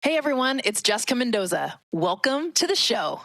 Hey everyone, it's Jessica Mendoza. Welcome to the show.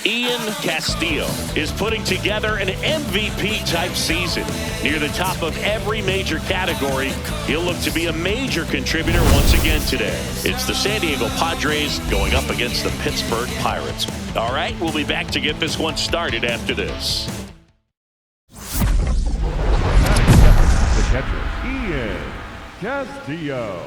Ian Castillo is putting together an MVP-type season. Near the top of every major category, he'll look to be a major contributor once again today. It's the San Diego Padres going up against the Pittsburgh Pirates. All right, we'll be back to get this one started after this. The catcher, Ian Castillo.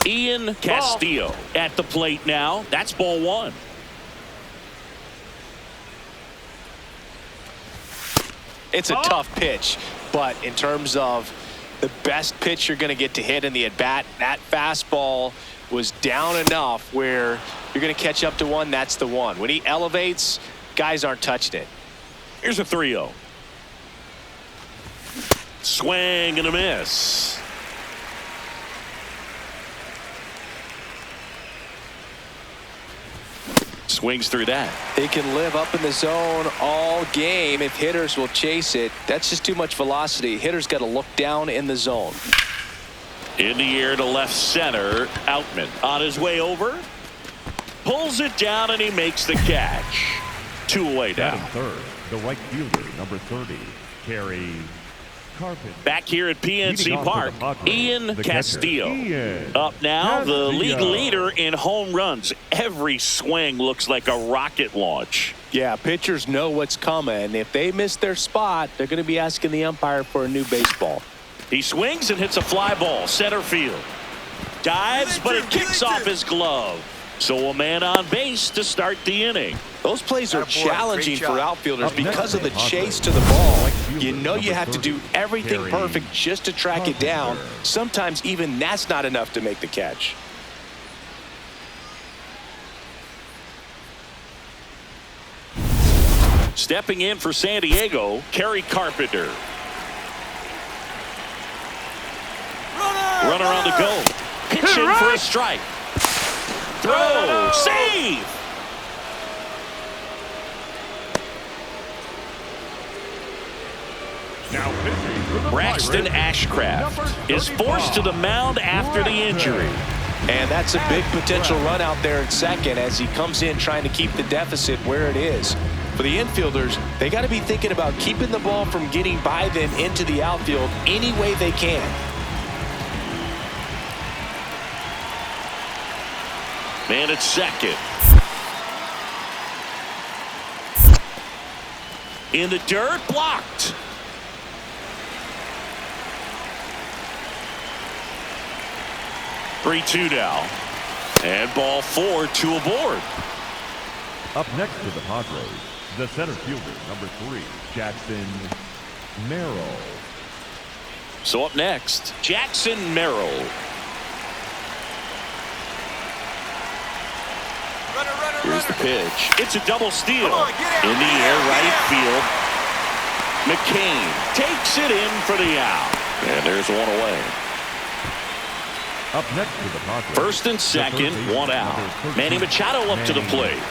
Ian Castillo at the plate now. That's ball one. It's a tough pitch, but in terms of the best pitch you're going to get to hit in the at-bat, that fastball was down enough where you're going to catch up to one. That's the one. When he elevates, guys aren't touching it. Here's a 3-0. Swing and a miss. Swings through that. They can live up in the zone all game if hitters will chase it. That's just too much velocity. Hitters got to look down in the zone. In the air to left center. Outman on his way over. Pulls it down and he makes the catch. 2 away now. Third, the right fielder, number 30, Carey Carpenter. Back here at PNC Park, Ian Castillo. Up now, the league leader in home runs. Every swing looks like a rocket launch. Yeah, pitchers know what's coming. If they miss their spot, they're going to be asking the umpire for a new baseball. He swings and hits a fly ball, center field. Dives, but it kicks off his glove. So a man on base to start the inning. Those plays are challenging for outfielders because of the chase to the ball. You know you have to do everything perfect just to track it down. Sometimes even that's not enough to make the catch. Stepping in for San Diego, Carey Carpenter. Runner on the go. Pitch in for a strike. Throw. Save. Braxton Ashcraft is forced to the mound after the injury. And that's a big potential run out there at second as he comes in trying to keep the deficit where it is. For the infielders, they got to be thinking about keeping the ball from getting by them into the outfield any way they can. Man at second. In the dirt, blocked. Three-two now. And ball 4, 2 aboard. Up next to the Padres, the center fielder, number 3, Jackson Merrill. So up next, Jackson Merrill. Here's the pitch. It's a double steal. In the air, right field. McCain takes it in for the out. And there's one away. Up next to the Padres. First and second, one out. Manny Machado up to the plate.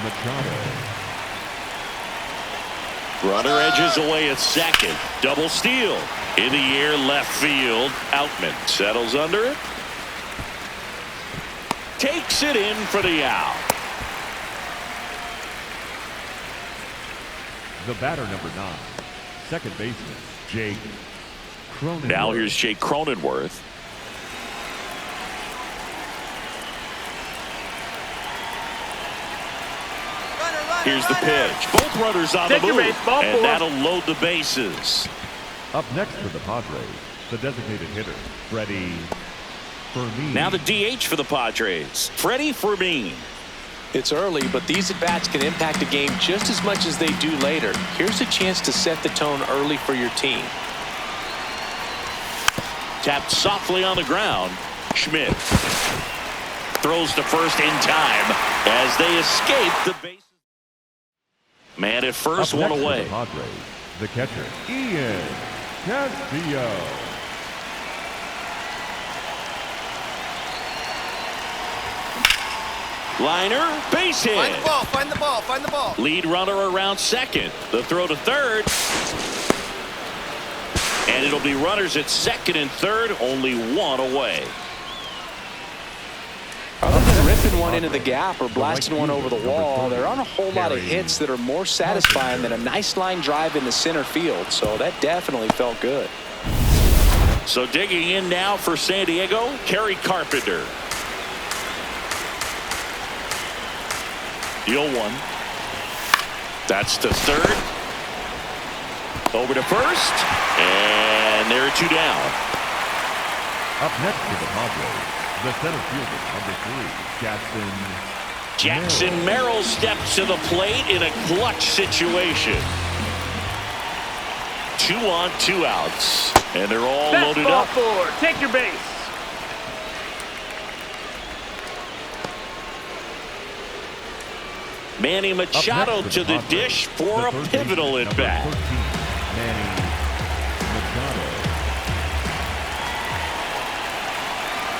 Machado. Runner edges away at second. Double steal. In the air, left field. Outman settles under it. Takes it in for the out. The batter, number 9, second baseman, Jake Cronenworth. Now here's Jake Cronenworth. Here's the pitch. Both runners on the move. And that'll load the bases. Up next for the Padres, the designated hitter, Freddie Fermin. Now the DH for the Padres, Freddie Fermin. It's early, but these at-bats can impact a game just as much as they do later. Here's a chance to set the tone early for your team. Tapped softly on the ground. Schmidt throws to first in time as they escape the bases. Man at first, Up one next for away. the Padres, the catcher, Ian Castillo. Liner, base hit. Find the ball, find the ball, find the ball. Lead runner around second. The throw to third. And it'll be runners at second and third, only one away. Other than ripping one into the gap or blasting one over the wall, there aren't a whole lot of hits that are more satisfying than a nice line drive in the center field. So that definitely felt good. So digging in now for San Diego, Kerry Carpenter. The 0-1. That's to third. Over to first. And there are two down. Up next to the Padres, the center fielder, number 3, Jackson Merrill steps to the plate in a clutch situation. 2 on, 2 outs. And they're all loaded up. Forward. Take your base. Manny Machado to the dish for a pivotal at bat. Manny Machado.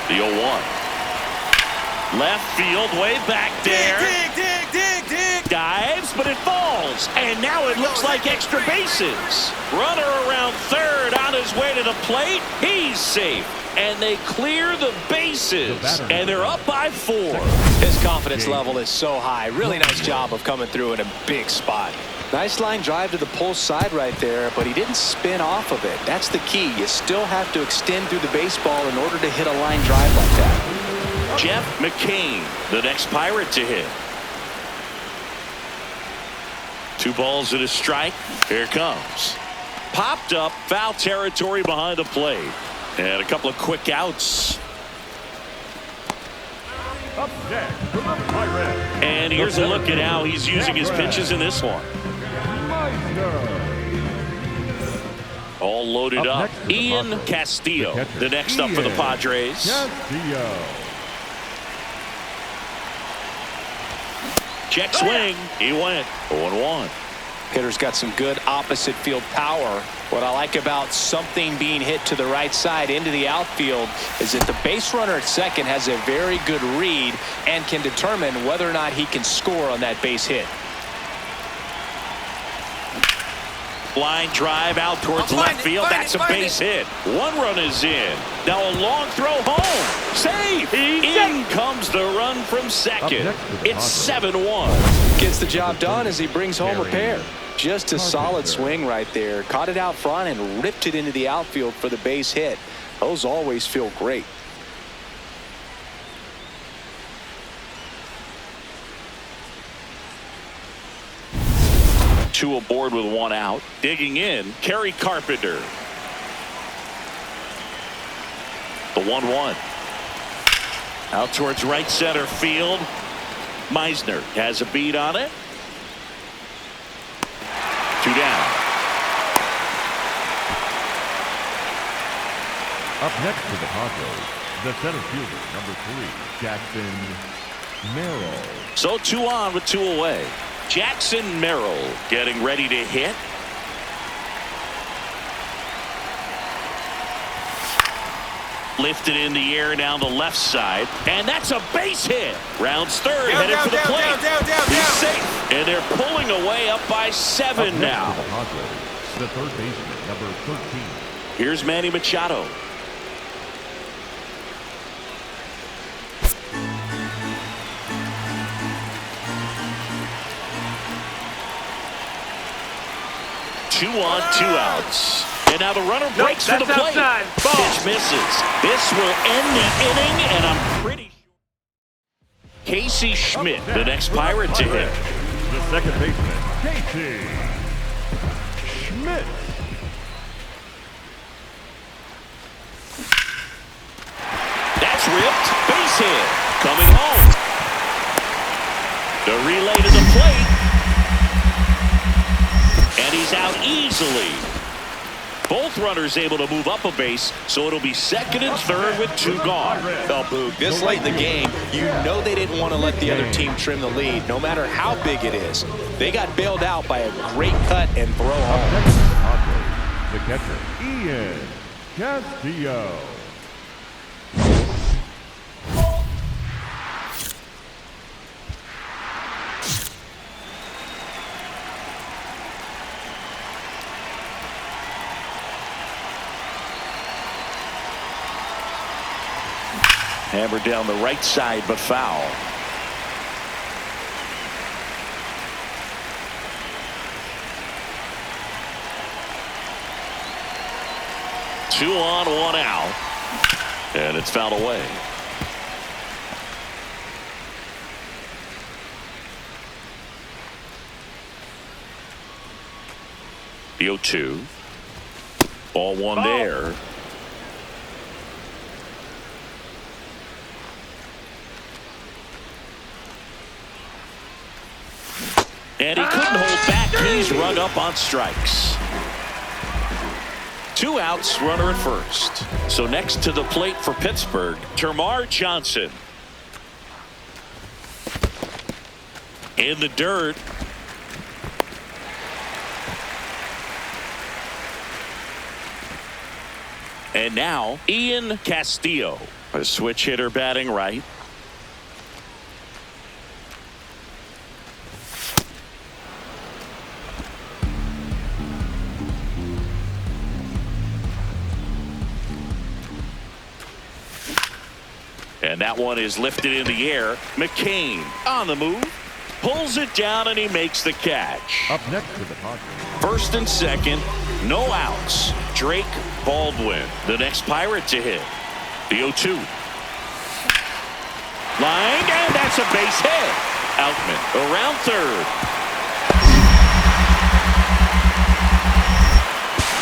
The 0-1. Left field, way back there. Dig. Dives, but it falls. And now it looks like extra bases. Runner around third on his way to the plate. He's safe. And they clear the bases. And they're up by 4. His confidence level is so high. Really nice job of coming through in a big spot. Nice line drive to the pull side right there, but he didn't spin off of it. That's the key. You still have to extend through the baseball in order to hit a line drive like that. Jeff McCain, the next Pirate to hit. 2 balls and a strike. Here it comes. Popped up, foul territory behind the plate. And a couple of quick outs. Up next for the Pirates. And here's a look at how he's using his pitches in this one. All loaded up. Ian Castillo, the next up for the Padres. Castillo. Check swing. He went 0-1. Hitter's got some good opposite field power. What I like about something being hit to the right side into the outfield is that the base runner at second has a very good read and can determine whether or not he can score on that base hit. Line drive out towards left field. That's a base hit. 1 run is in. Now a long throw home. Safe. In comes the run from second. It's 7-1. Gets the job done as he brings home a pair. Just a solid swing right there. Caught it out front and ripped it into the outfield for the base hit. Those always feel great. Two aboard with 1 out. Digging in, Kerry Carpenter. The 1-1. Out towards right center field. Meisner has a beat on it. 2 down. Up next to the Padres, the center fielder, number 3, Jackson Merrill. So 2 on with 2 away. Jackson Merrill getting ready to hit. Lifted in the air down the left side. And that's a base hit. Rounds third, Down, headed down, for the down, plate. down. He's safe. And they're pulling away up by 7 Up next now. for the Padres, the third baseman, number 13. Here's Manny Machado. Two on, 2 outs. And now the runner breaks for the plate. Pitch misses. This will end the inning, and I'm pretty sure. Casey Schmidt, the next Pirate to hit. The second baseman, Casey Schmidt. That's ripped. Base hit. Coming home. The relay to the plate. And he's out easily. Both runners able to move up a base, so it'll be second and third with 2 gone. Well, Boog, this late in the game, you know they didn't want to let the other team trim the lead, no matter how big it is. They got bailed out by a great cut and throw home. Next to the Padres, the catcher, Ian Castillo. Hammered down the right side, but foul. Two on, 1 out. And it's fouled away. The 0-2. Ball 1 there. And he couldn't hold back. He's rung up on strikes. 2 outs, runner at first. So next to the plate for Pittsburgh, Termarr Johnson. In the dirt. And now Ian Castillo, a switch hitter batting right. And that one is lifted in the air. McCain on the move. Pulls it down and he makes the catch. Up next to the Padres. First and second. No outs. Drake Baldwin, the next Pirate to hit. The 0-2. Line, and that's a base hit. Outman around third.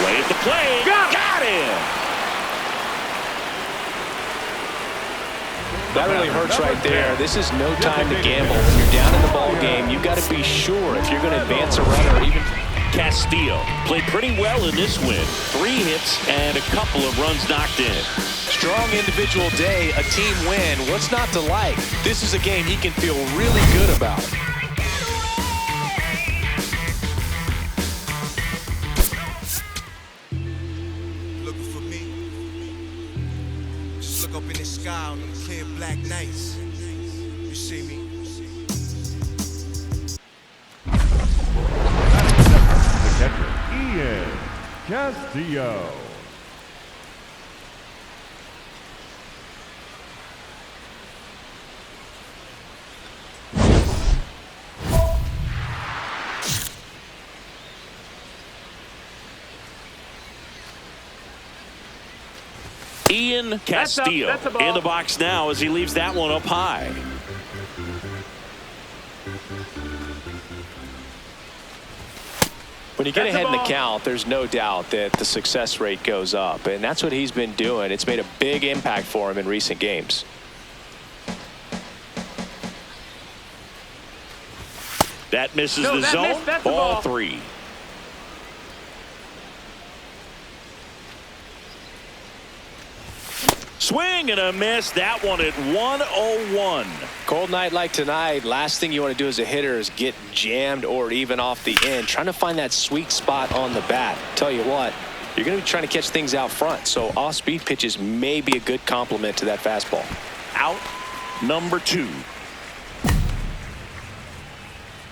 Way at the plate. Got him. That really hurts right there. This is no time to gamble. When you're down in the ball game, you've got to be sure if you're going to advance a runner or even. Castillo played pretty well in this win. 3 hits and a couple of runs knocked in. Strong individual day, a team win. What's not to like? This is a game he can feel really good about. Looking for me. Just look up in the sky on them clear black nights. You see me? The catcher, Ian Castillo. Ian Castillo in the box now as he leaves that one up high. When you get ahead in the count, there's no doubt that the success rate goes up, and that's what he's been doing. It's made a big impact for him in recent games. That misses the zone. Ball 3. Swing and a miss. That one at 101. Cold night like tonight, last thing you want to do as a hitter is get jammed or even off the end. Trying to find that sweet spot on the bat. Tell you what, you're going to be trying to catch things out front. So off-speed pitches may be a good complement to that fastball. Out number 2.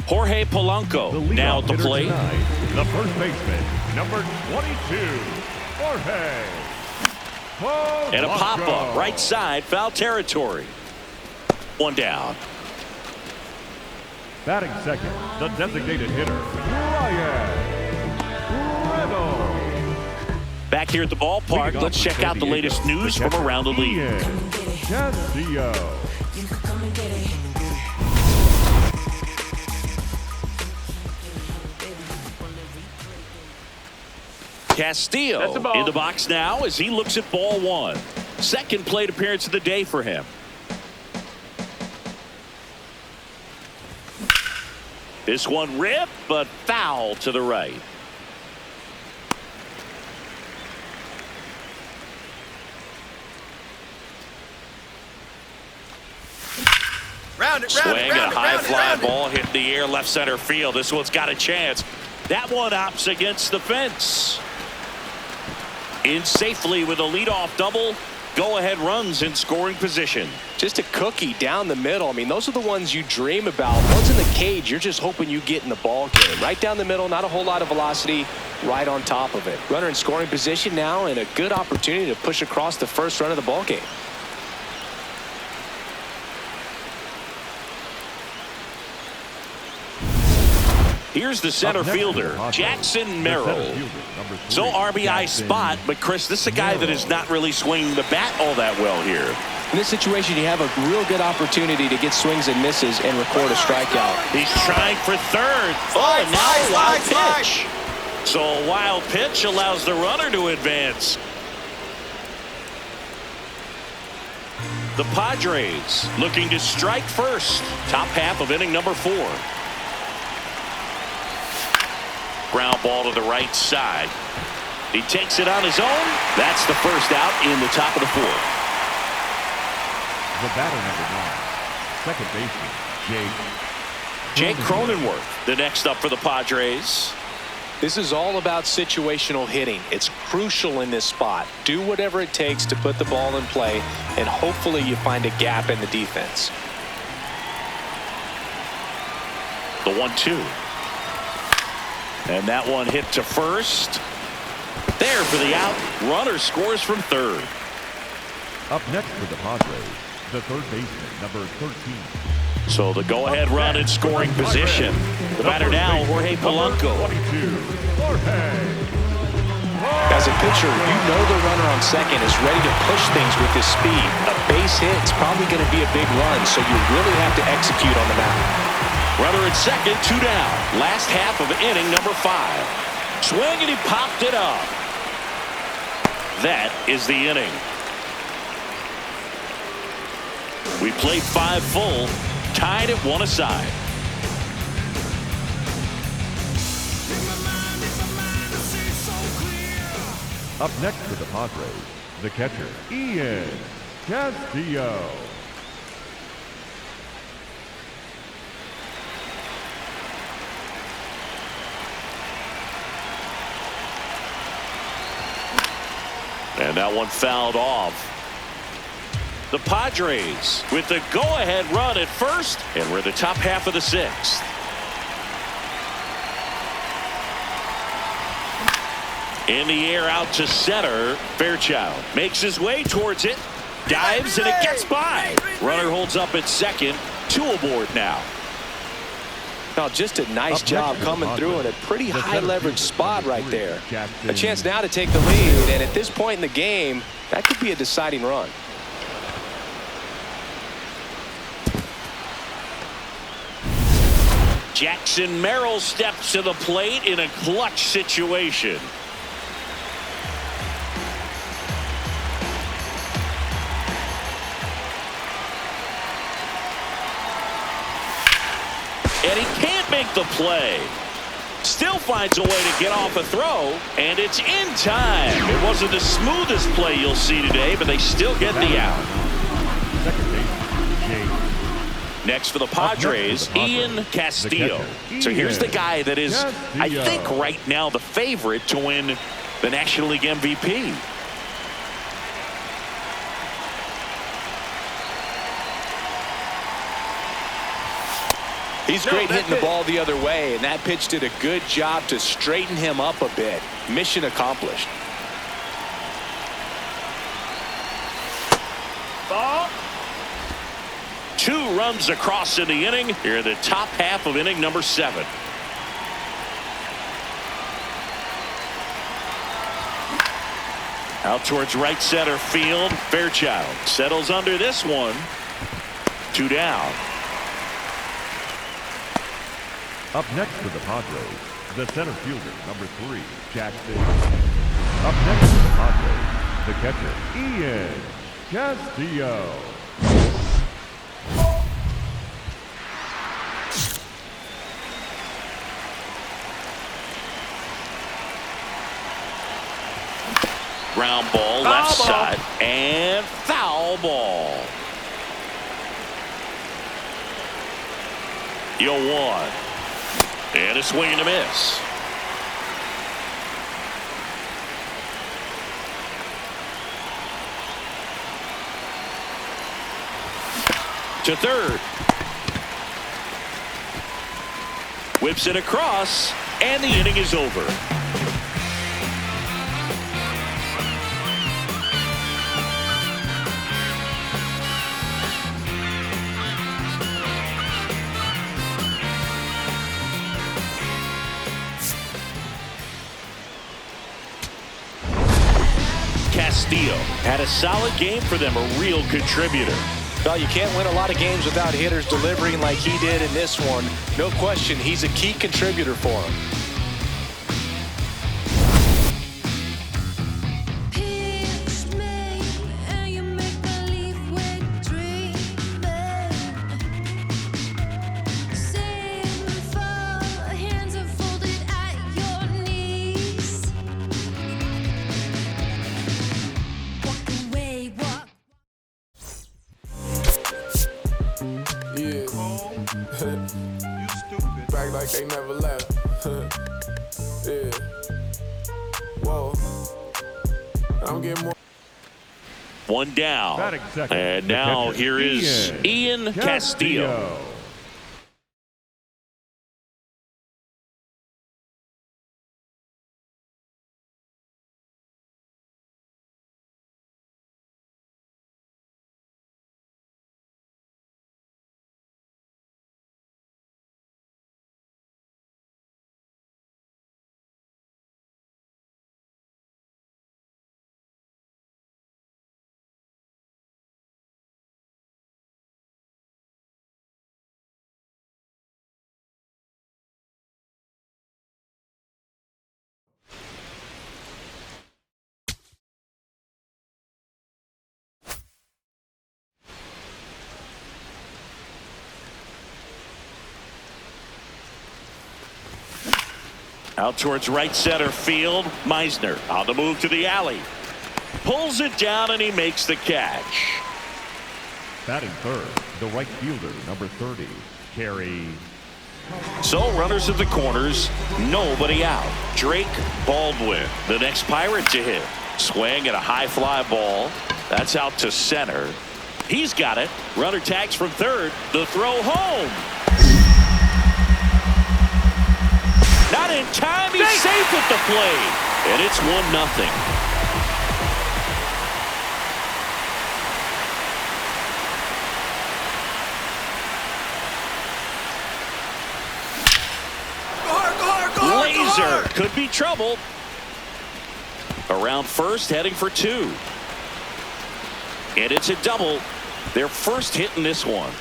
Jorge Polanco now at the plate. Tonight, the first baseman, number 22, Jorge Polanco. And a pop-up right side, foul territory. 1 down. Batting second, the designated hitter, Ryan Reynolds. Back here at the ballpark, let's check out the latest news from around the league. Castillo. Castillo in the box now as he looks at ball 1. Second plate appearance of the day for him. This one ripped, but foul to the right. Swing and a high fly ball hit the air left center field. This one's got a chance. That one opts against the fence. In safely with a leadoff double. Go-ahead runs in scoring position. Just a cookie down the middle. I mean, those are the ones you dream about. Once in the cage, you're just hoping you get in the ball game. Right down the middle, not a whole lot of velocity, right on top of it. Runner in scoring position now, and a good opportunity to push across the first run of the ball game. Here's the center fielder, Jackson Merrill. So RBI spot, but Chris, this is a guy that is not really swinging the bat all that well here. In this situation, you have a real good opportunity to get swings and misses and record a strikeout. He's trying for third. Oh, and now a wild pitch. So a wild pitch allows the runner to advance. The Padres looking to strike first. Top half of inning number 4. Ground ball to the right side. He takes it on his own. That's the first out in the top of the 4th. The batter number 9, second baseman, Jake Cronenworth, the next up for the Padres. This is all about situational hitting. It's crucial in this spot. Do whatever it takes to put the ball in play, and hopefully you find a gap in the defense. The 1-2. And that one hit to first. There for the out. Runner scores from third. Up next for the Padres, the third baseman, number 13. So the go-ahead run in scoring position. The batter now, Jorge Polanco. As a pitcher, you know the runner on second is ready to push things with his speed. A base hit is probably going to be a big run, so you really have to execute on the mound. Runner at second, 2 down. Last half of inning number 5. Swing and he popped it up. That is the inning. We played 5 full, tied at 1 aside. Up next for the Padres, the catcher, Ian Castillo. And that one fouled off. The Padres with the go-ahead run at first, and we're the top half of the 6th. In the air out to center. Fairchild makes his way towards it, dives, and it gets by. Runner holds up at second. 2 aboard now. Now, just a nice job coming through in a pretty high leverage spot right there. A chance now to take the lead, and at this point in the game, that could be a deciding run. Jackson Merrill steps to the plate in a clutch situation. And he can't make the play. Still finds a way to get off a throw, and it's in time. It wasn't the smoothest play you'll see today, but they still get the out. Second base, Jay. Next for the Padres, Ian Castillo. So here's the guy that is, I think, right now the favorite to win the National League MVP. He's great hitting the ball the other way, and that pitch did a good job to straighten him up a bit. Mission accomplished. Ball. 2 runs across in the inning. Here in the top half of inning number 7. Out towards right center field. Fairchild settles under this one. 2 down. Up next for the Padres, the center fielder, number 3, Jackson. Up next for the Padres, the catcher, Ian Castillo. Ground ball, left side, and foul ball. 0-1. And a swing and a miss. To third. Whips it across, and the inning is over. Castillo had a solid game for them, a real contributor. Well, you can't win a lot of games without hitters delivering like he did in this one. No question, he's a key contributor for him. Back like they never left. Yeah. Whoa. I'm getting more. 1 down. And now here is Ian Castillo. Out towards right center field. Meisner on the move to the alley. Pulls it down and he makes the catch. Batting third, the right fielder, number 30, Carey. So runners at the corners, nobody out. Drake Baldwin, the next Pirate to hit. Swing at a high fly ball. That's out to center. He's got it. Runner tags from third. The throw home. Not in time. He's safe at the plate. And it's 1-0. Laser could be trouble. Around first, heading for 2. And it's a double. Their first hit in this one.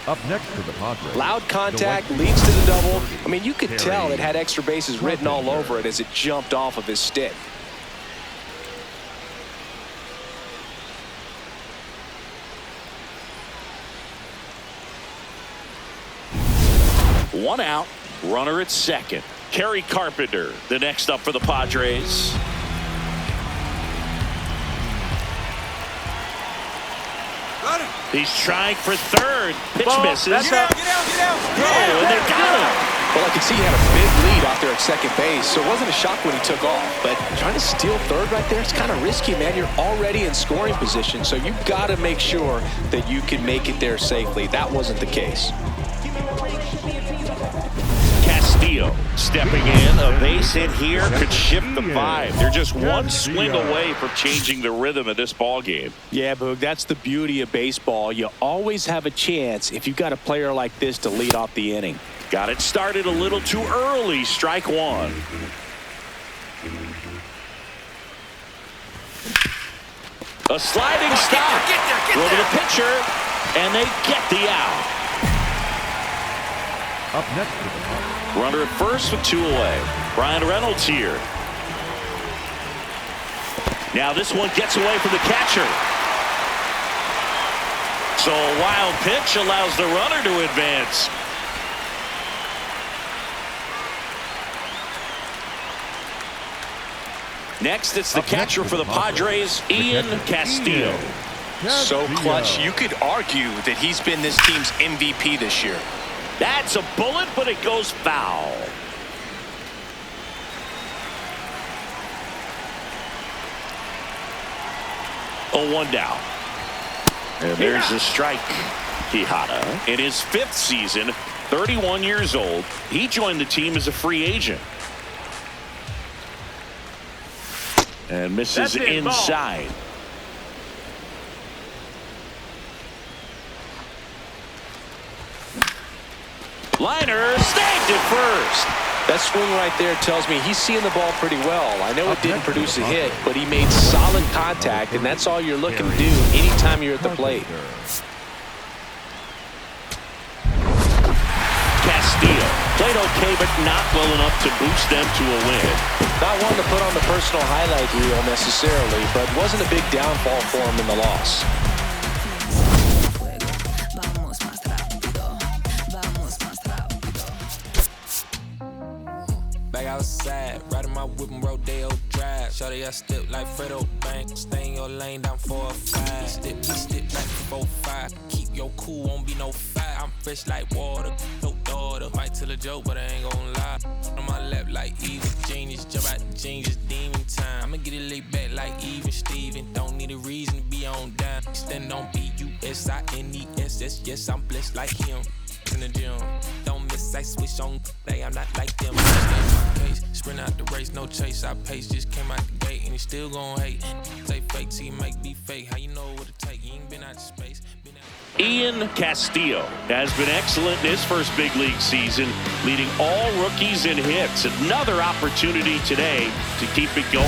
Up next for the Padres. Loud contact leads to the double. I mean, you could tell it had extra bases written all over it as it jumped off of his stick. One out. Runner at second. Kerry Carpenter, the next up for the Padres. He's trying for third. Pitch misses. Get out. Oh, and they got him. Well, I could see he had a big lead out there at second base, so it wasn't a shock when he took off. But trying to steal third right there, it's kind of risky, man. You're already in scoring position, so you've got to make sure that you can make it there safely. That wasn't the case. Castillo stepping in. A base hit here could shift the vibe. They're just one swing away from changing the rhythm of this ball game. Yeah, Boog, that's the beauty of baseball. You always have a chance if you've got a player like this to lead off the inning. Got it started a little too early. Strike one. A sliding stop. Throw to the pitcher, and they get the out. Up next to the top. Runner at first with 2 away. Brian Reynolds here. Now this one gets away from the catcher. So a wild pitch allows the runner to advance. Next, it's the catcher for the Padres, Ian Castillo. So clutch, you could argue that he's been this team's MVP this year. That's a bullet, but it goes foul. Oh, 1 down. And there's a strike. Quijada, in his 5th season, 31 years old. He joined the team as a free agent. And misses inside. Liner snagged it first. That swing right there tells me he's seeing the ball pretty well. I know it didn't produce a hit, but he made solid contact, and that's all you're looking to do anytime you're at the plate. Castillo played okay, but not well enough to boost them to a win. Not one to put on the personal highlight reel necessarily, but wasn't a big downfall for him in the loss. Back outside, riding my whip and Rodeo Drive. Shawty, I step like Fredo Bank. Stay in your lane, down 4 or 5. Step back 4-5. Keep your cool, won't be no fight. I'm fresh like water, no daughter. Might tell a joke, but I ain't gon' lie. On my lap like evil genius, jump out the genius, demon time. I'ma get it laid back like even Steven. Don't need a reason to be on down. Stand on B-U-S-I-N-E-S-S. Yes, I'm blessed like him. In the gym, don't miss, I switch on. I'm not like them. Sprint out the race, no chase. I pace, just came out the gate, and he still gon' hate. Say fake till you make me fake. How you know what it take? You ain't been out of space. Ian Castillo has been excellent in his first big league season, leading all rookies in hits. Another opportunity today to keep it going.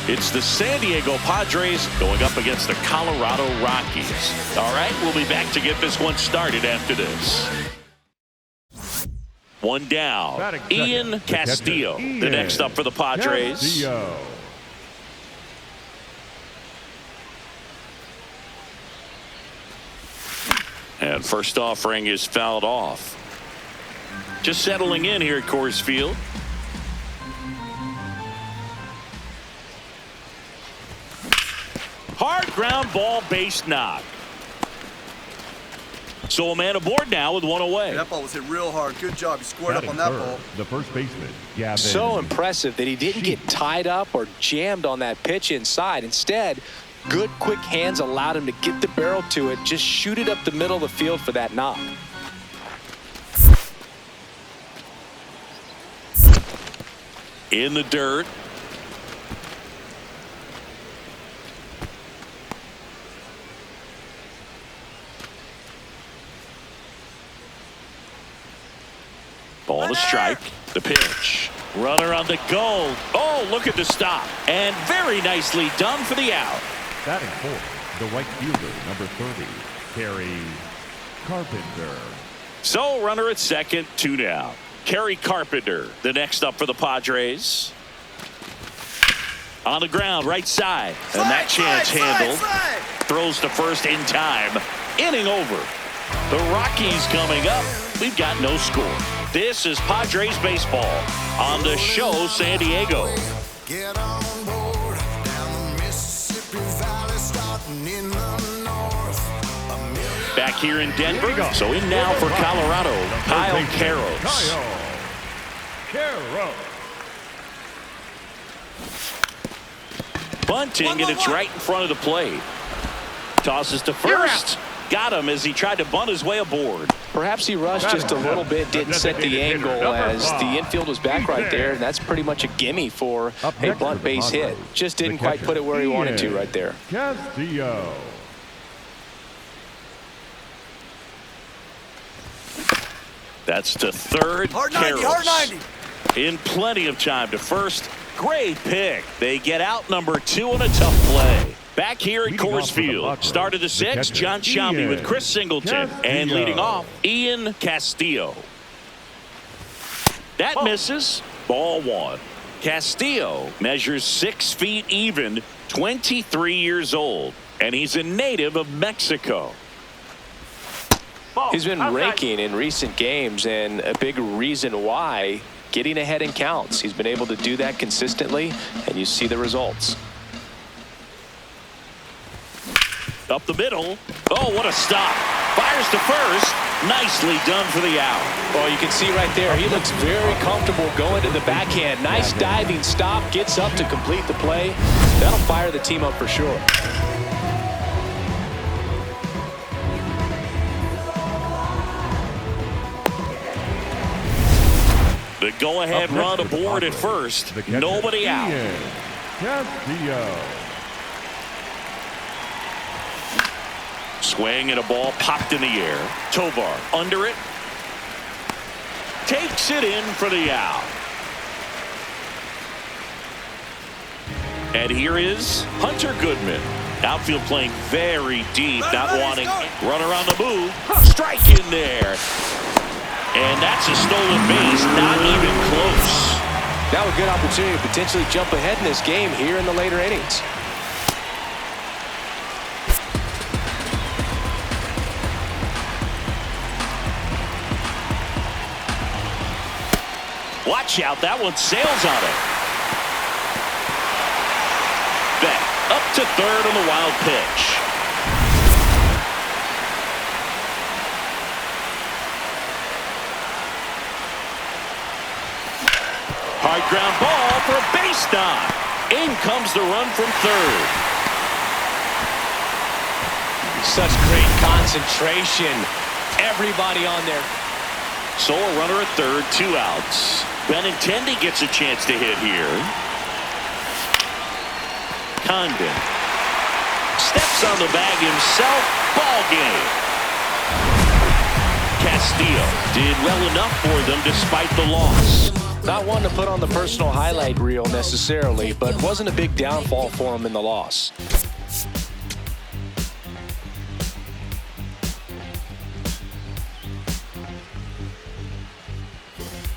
It's the San Diego Padres going up against the Colorado Rockies. All right, we'll be back to get this one started after this. 1 down. Ian Castillo, the next up for the Padres. Castillo. And first offering is fouled off. Just settling in here at Coors Field. Hard ground ball, base knock. So a man aboard now with 1 away. That ball was hit real hard. Good job. He scored up on that ball. The first baseman, Gavin. So impressive that he didn't get tied up or jammed on that pitch inside. Instead, good quick hands allowed him to get the barrel to it, just shoot it up the middle of the field for that knock. In the dirt. Ball to strike. The pitch. Runner on the go. Oh, look at the stop. And very nicely done for the out. Batting fourth, the right fielder, number 30, Kerry Carpenter. So runner at second, 2 down. Kerry Carpenter, the next up for the Padres. On the ground, right side. And that chance handled. Throws to first in time. Inning over. The Rockies coming up. We've got no score. This is Padres baseball on the show San Diego. Get on board down the Mississippi Valley, starting in the north. Back here in Denver, so in now for Colorado, Kyle Caros. Kyle Caros. Bunting, and it's right in front of the plate. Tosses to first. Got him as he tried to bunt his way aboard. Perhaps he rushed just a little bit, didn't set the angle as the infield was back right there, and that's pretty much a gimme for a bunt base hit. Just didn't quite put it where he wanted to right there. Castillo. That's to third. Hard 90, hard 90. In plenty of time to first. Great pick. They get out number 2 on a tough play. Back here at Coors Field, start of the 6th, John Shambi with Chris Singleton. And leading off, Ian Castillo. That misses. Ball 1. Castillo measures 6 feet even, 23 years old, and he's a native of Mexico. He's been raking in recent games, and a big reason why, getting ahead in counts. He's been able to do that consistently, and you see the results. Up the middle. Oh, what a stop. Fires to first. Nicely done for the out. Well, you can see right there, he looks very comfortable going to the backhand. Nice diving stop. Gets up to complete the play. That'll fire the team up for sure. The go-ahead run aboard at first. Nobody out. Castillo. Swing and a ball popped in the air. Tovar under it. Takes it in for the out. And here is Hunter Goodman. Outfield playing very deep, not wanting. Runner on the move. Strike in there. And that's a stolen base, not even close. Now a good opportunity to potentially jump ahead in this game here in the later innings. Watch out, that one sails on it. Beck up to third on the wild pitch. Hard ground ball for a base knock. In comes the run from third. Such great concentration. Everybody on there. So a runner at third, 2 outs. Benintendi gets a chance to hit here. Condon steps on the bag himself. Ball game. Castillo did well enough for them despite the loss. Not one to put on the personal highlight reel necessarily, but wasn't a big downfall for him in the loss.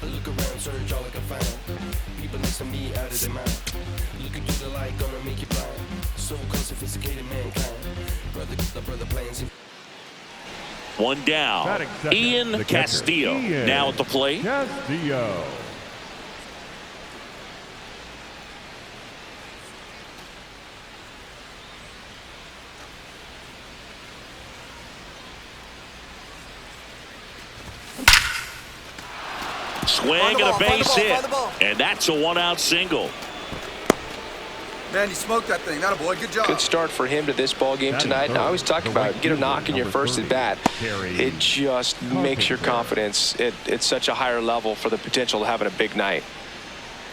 Look around, search all I can find. People next to me out of their mind. Looking through the light, gonna make you blind. So sophisticated mankind. Brother plans. 1 down. Ian Castillo now at the plate. Castillo. Swing and a base hit. And that's a 1-out single. Man, you smoked that thing. That a boy. Good job. Good start for him to this ball game tonight. And I always talk about get a knock in your first at bat. It just makes your confidence at such a higher level for the potential of having a big night.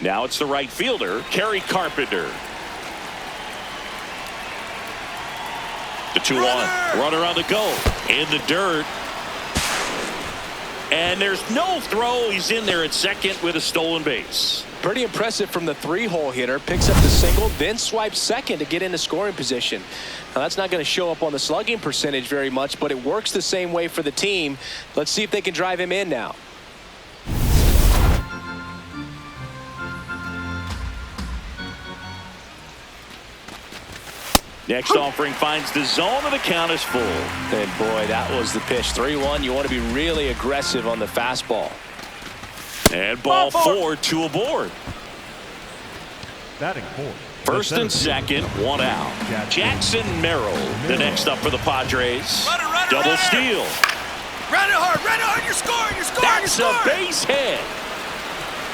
Now it's the right fielder, Kerry Carpenter. The 2-1. Runner on the go. In the dirt. And there's no throw. He's in there at second with a stolen base. Pretty impressive from the 3-hole hitter. Picks up the single, then swipes second to get into scoring position. Now that's not going to show up on the slugging percentage very much, but it works the same way for the team. Let's see if they can drive him in now. Next offering finds the zone, and the count is full. And boy, that was the pitch. 3-1. You want to be really aggressive on the fastball. And ball 4, 2 aboard. Batting fourth. First and second, 1 out. Jackson Merrill, the next up for the Padres. Double steal. Run it hard, you're scoring, That's a base hit.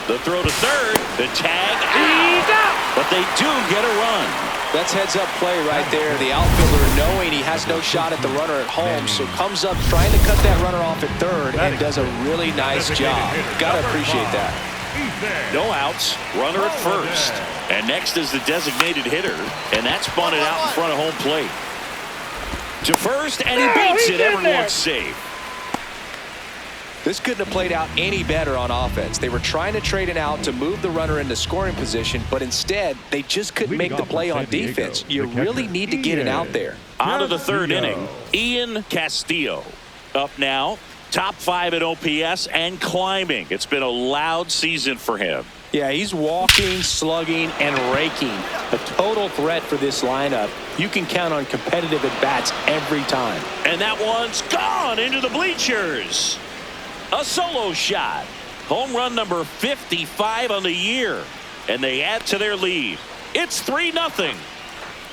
The throw to third, the tag out. But they do get a run. That's heads-up play right there. The outfielder knowing he has no shot at the runner at home, so comes up trying to cut that runner off at third and does a really nice job. Got to appreciate that. No outs, runner at first. And next is the designated hitter, and that's bunted out in front of home plate. To first, and he beats it. Everyone's safe. This couldn't have played out any better on offense. They were trying to trade it out to move the runner into scoring position, but instead they just couldn't make the play on defense. You really need to get it out there. On to the third inning, Ian Castillo up now. Top 5 at OPS and climbing. It's been a loud season for him. Yeah, he's walking, slugging, and raking. A total threat for this lineup. You can count on competitive at-bats every time. And that one's gone into the bleachers. A solo shot. Home run number 55 on the year. And they add to their lead. It's 3-0.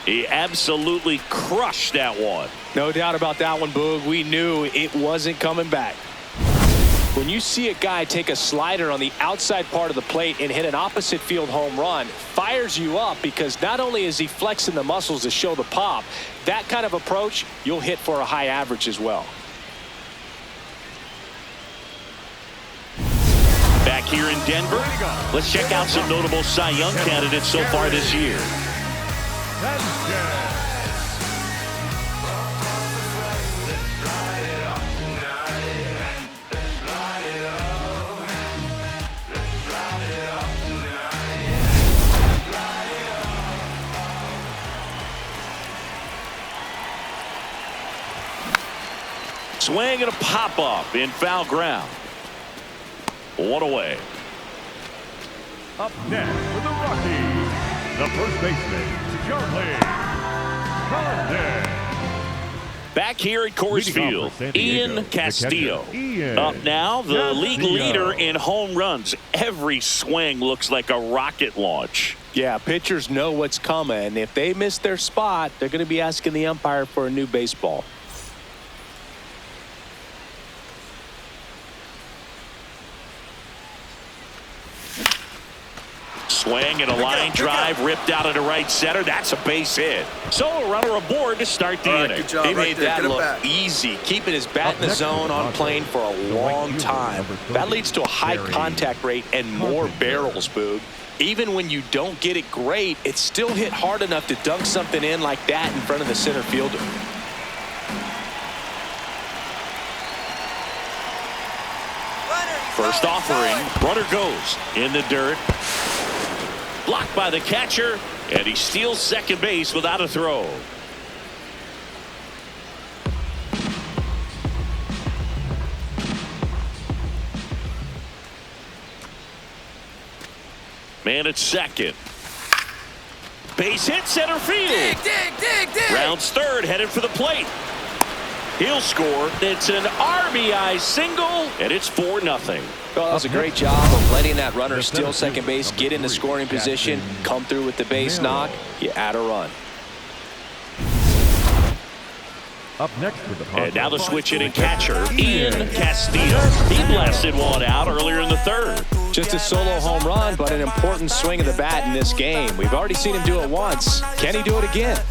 He absolutely crushed that one. No doubt about that one, Boog. We knew it wasn't coming back. When you see a guy take a slider on the outside part of the plate and hit an opposite field home run, fires you up because not only is he flexing the muscles to show the pop, that kind of approach, you'll hit for a high average as well. Back here in Denver, let's check out some notable Cy Young candidates so far this year. Swing and a pop-up in foul ground. 1 away. Up next for the Rockies, the first baseman, Charlie Condon. Back here at Coors Field, Ian Castillo. Up now, the league leader in home runs. Every swing looks like a rocket launch. Yeah, pitchers know what's coming. If they miss their spot, they're going to be asking the umpire for a new baseball. Swing and a line drive ripped out into right center. That's a base hit. So a runner aboard to start the inning. Good job He right made there. that look easy, keeping his bat in the zone on plane for a long time. That leads to a high contact rate and more barrels, Boog. Even when you don't get it great, it's still hit hard enough to dunk something in like that in front of the center fielder. First offering, runner goes in the dirt. Blocked by the catcher, and he steals second base without a throw. Man at second. Base hit center field. Dig. Rounds third, headed for the plate. He'll score. It's an RBI single, and it's 4-0. Well, that was a great job of letting that runner steal second base, get into scoring position, come through with the base knock. You add a run. Up next for the Padres. And now the switch hitting catcher, Ian Castillo. He blasted one out earlier in the third. Just a solo home run, but an important swing of the bat in this game. We've already seen him do it once. Can he do it again?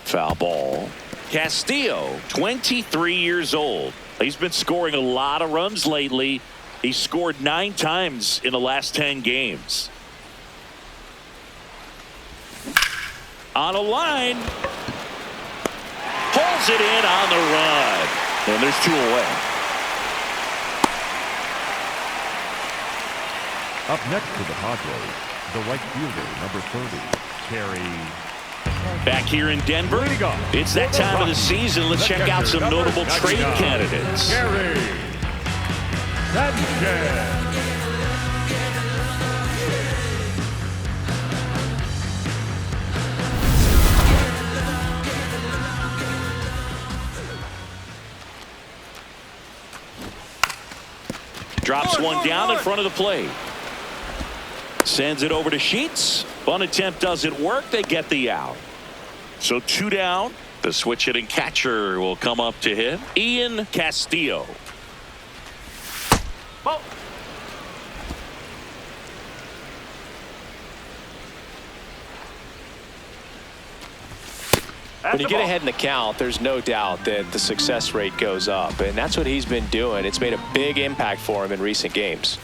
Foul ball. Castillo, 23 years old. He's been scoring a lot of runs lately. He scored 9 times in the last 10 games. On a line. Pulls it in on the run. And there's 2 away. Up next for the Padres, the right fielder, number 30, Terry. Back here in Denver, it's that time of the season. Let's check out some notable trade candidates. Gary Sanchez. Drops one down in front of the plate. Sends it over to Sheets. Bunt attempt doesn't work. They get the out. So 2 down. The switch hitting catcher will come up to hit. Ian Castillo. When you get ahead in the count, there's no doubt that the success rate goes up, and that's what he's been doing. It's made a big impact for him in recent games.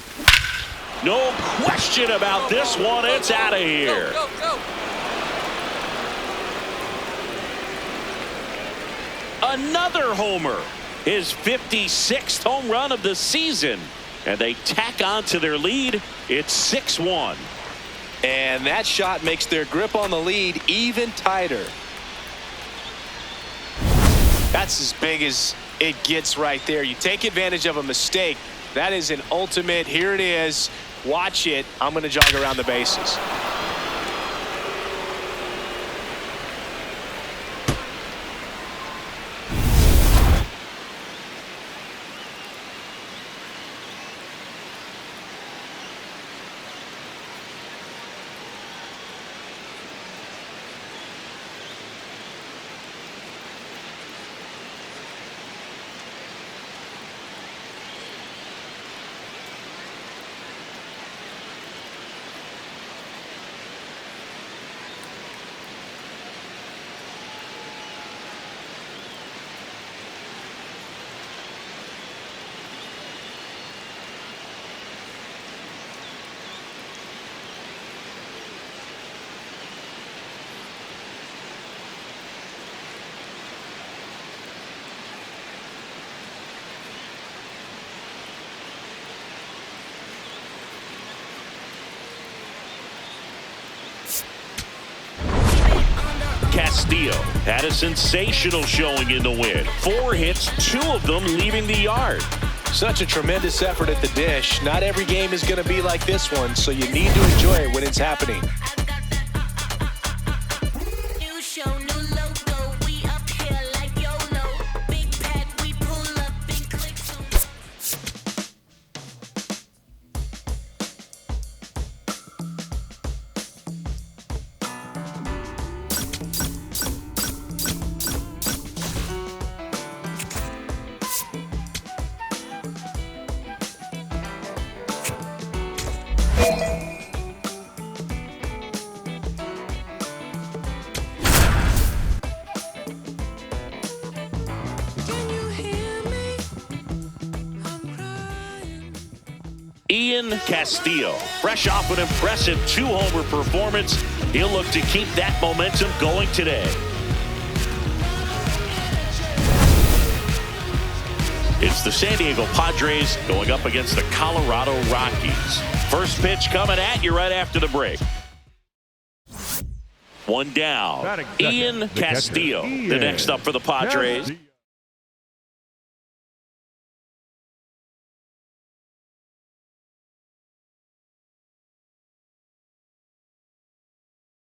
No question about this one. It's out of here. Another homer. His 56th home run of the season. And they tack on to their lead. It's 6-1. And that shot makes their grip on the lead even tighter. That's as big as it gets right there. You take advantage of a mistake. That is an ultimate. Here it is. Watch it. I'm going to jog around the bases. Castillo had a sensational showing in the win. 4 hits, 2 of them leaving the yard. Such a tremendous effort at the dish. Not every game is going to be like this one, so you need to enjoy it when it's happening. Ian Castillo, fresh off an impressive 2-homer performance, he'll look to keep that momentum going today. It's the San Diego Padres going up against the Colorado Rockies. First pitch coming at you right after the break. 1 down. Ian Castillo, the next up for the Padres.